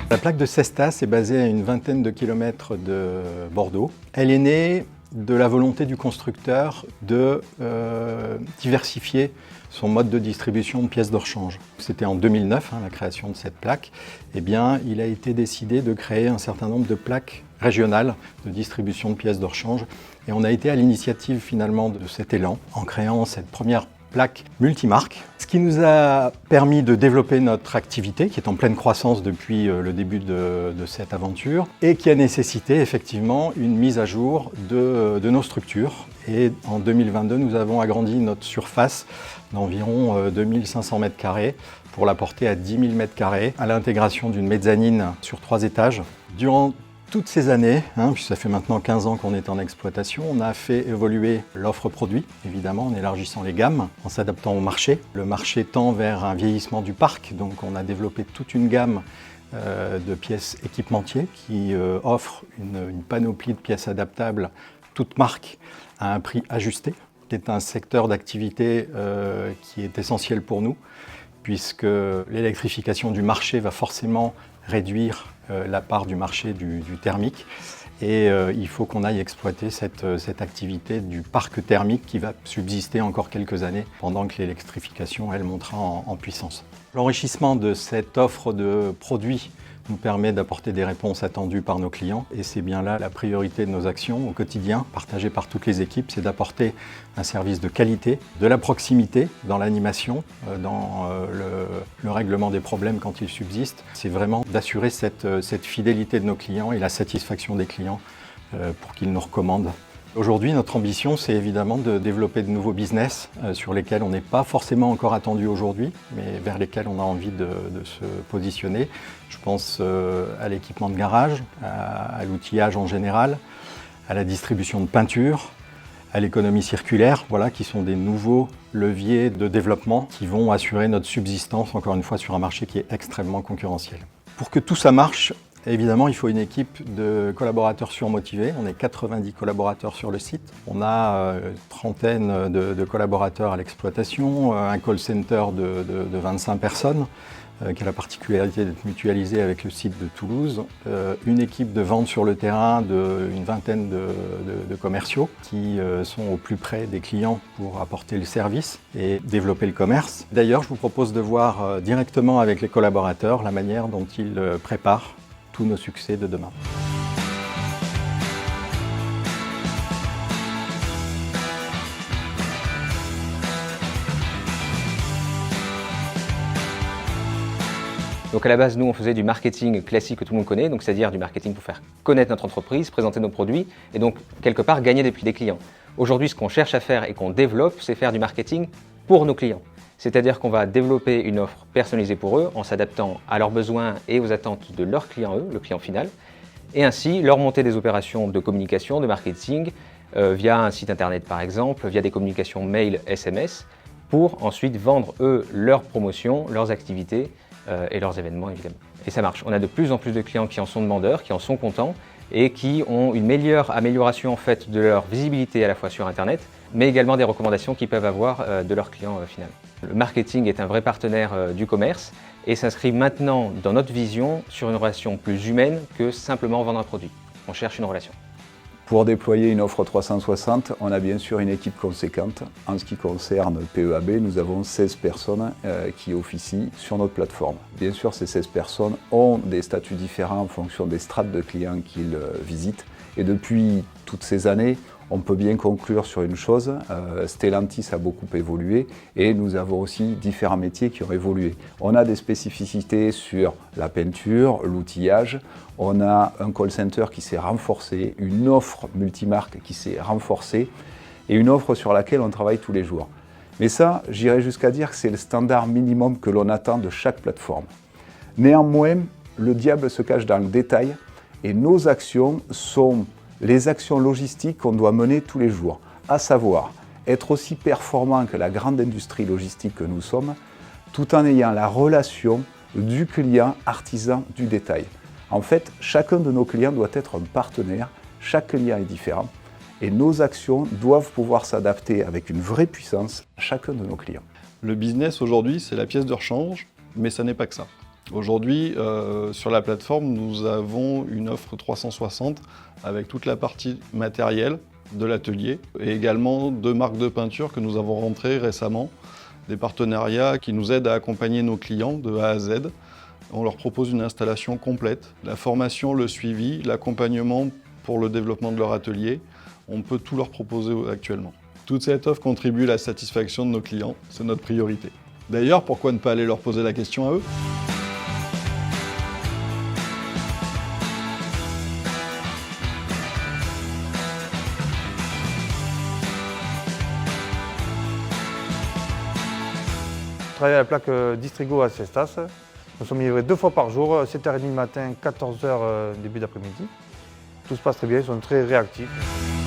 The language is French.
La plaque de Cestas est basée à une vingtaine de kilomètres de Bordeaux. Elle est née de la volonté du constructeur de diversifier son mode de distribution de pièces de rechange. C'était en 2009, la création de cette plaque. Eh bien, il a été décidé de créer un certain nombre de plaques régionales de distribution de pièces de rechange. Et on a été à l'initiative finalement de cet élan en créant cette première plaque multimarque, ce qui nous a permis de développer notre activité qui est en pleine croissance depuis le début de cette aventure et qui a nécessité effectivement une mise à jour de nos structures. Et en 2022, nous avons agrandi notre surface d'environ 2500 m² pour la porter à 10 000 m² à l'intégration d'une mezzanine sur 3 étages. Durant toutes ces années, puisque ça fait maintenant 15 ans qu'on est en exploitation, on a fait évoluer l'offre produit, évidemment, en élargissant les gammes, en s'adaptant au marché. Le marché tend vers un vieillissement du parc, donc on a développé toute une gamme de pièces équipementiers qui offrent une panoplie de pièces adaptables, toutes marques, à un prix ajusté. C'est un secteur d'activité qui est essentiel pour nous, puisque l'électrification du marché va forcément réduire la part du marché du thermique et il faut qu'on aille exploiter cette activité du parc thermique qui va subsister encore quelques années pendant que l'électrification, elle, montera en puissance. L'enrichissement de cette offre de produits nous permet d'apporter des réponses attendues par nos clients et c'est bien là la priorité de nos actions au quotidien, partagée par toutes les équipes, c'est d'apporter un service de qualité, de la proximité dans l'animation, dans le règlement des problèmes quand ils subsistent. C'est vraiment d'assurer cette fidélité de nos clients et la satisfaction des clients pour qu'ils nous recommandent. Aujourd'hui, notre ambition, c'est évidemment de développer de nouveaux business sur lesquels on n'est pas forcément encore attendu aujourd'hui, mais vers lesquels on a envie de se positionner. Je pense à l'équipement de garage, à l'outillage en général, à la distribution de peinture, à l'économie circulaire, voilà, qui sont des nouveaux leviers de développement qui vont assurer notre subsistance, encore une fois, sur un marché qui est extrêmement concurrentiel. Pour que tout ça marche, évidemment, il faut une équipe de collaborateurs surmotivés. On est 90 collaborateurs sur le site. On a une trentaine de collaborateurs à l'exploitation, un call center de 25 personnes qui a la particularité d'être mutualisé avec le site de Toulouse, une équipe de vente sur le terrain d'une vingtaine de commerciaux qui sont au plus près des clients pour apporter le service et développer le commerce. D'ailleurs, je vous propose de voir directement avec les collaborateurs la manière dont ils préparent tous nos succès de demain. Donc à la base, nous, on faisait du marketing classique que tout le monde connaît, donc c'est-à-dire du marketing pour faire connaître notre entreprise, présenter nos produits et donc quelque part gagner des clients. Aujourd'hui, ce qu'on cherche à faire et qu'on développe, c'est faire du marketing pour nos clients. C'est-à-dire qu'on va développer une offre personnalisée pour eux en s'adaptant à leurs besoins et aux attentes de leurs clients, eux, le client final, et ainsi leur monter des opérations de communication, de marketing, via un site internet par exemple, via des communications mail, SMS, pour ensuite vendre eux leurs promotions, leurs activités et leurs événements évidemment. Et ça marche. On a de plus en plus de clients qui en sont demandeurs, qui en sont contents et qui ont une meilleure amélioration en fait de leur visibilité à la fois sur internet, mais également des recommandations qu'ils peuvent avoir de leur client final. Le marketing est un vrai partenaire du commerce et s'inscrit maintenant dans notre vision sur une relation plus humaine que simplement vendre un produit. On cherche une relation. Pour déployer une offre 360, on a bien sûr une équipe conséquente. En ce qui concerne PEAB, nous avons 16 personnes qui officient sur notre plateforme. Bien sûr, ces 16 personnes ont des statuts différents en fonction des strates de clients qu'ils visitent. Et depuis toutes ces années, on peut bien conclure sur une chose, Stellantis a beaucoup évolué et nous avons aussi différents métiers qui ont évolué. On a des spécificités sur la peinture, l'outillage, on a un call center qui s'est renforcé, une offre multimarque qui s'est renforcée et une offre sur laquelle on travaille tous les jours. Mais ça, j'irais jusqu'à dire que c'est le standard minimum que l'on attend de chaque plateforme. Néanmoins, le diable se cache dans le détail et nos actions sont les actions logistiques qu'on doit mener tous les jours, à savoir être aussi performant que la grande industrie logistique que nous sommes, tout en ayant la relation du client artisan du détail. En fait, chacun de nos clients doit être un partenaire, chaque client est différent et nos actions doivent pouvoir s'adapter avec une vraie puissance à chacun de nos clients. Le business aujourd'hui, c'est la pièce de rechange, mais ça n'est pas que ça. Aujourd'hui, sur la plateforme, nous avons une offre 360 avec toute la partie matérielle de l'atelier et également 2 marques de peinture que nous avons rentrées récemment, des partenariats qui nous aident à accompagner nos clients de A à Z. On leur propose une installation complète, la formation, le suivi, l'accompagnement pour le développement de leur atelier. On peut tout leur proposer actuellement. Toute cette offre contribue à la satisfaction de nos clients, c'est notre priorité. D'ailleurs, pourquoi ne pas aller leur poser la question à eux ? Je travaille à la plaque Distrigo à Cestas. Nous sommes livrés 2 fois par jour, 7h30 le matin, 14h début d'après-midi. Tout se passe très bien, ils sont très réactifs.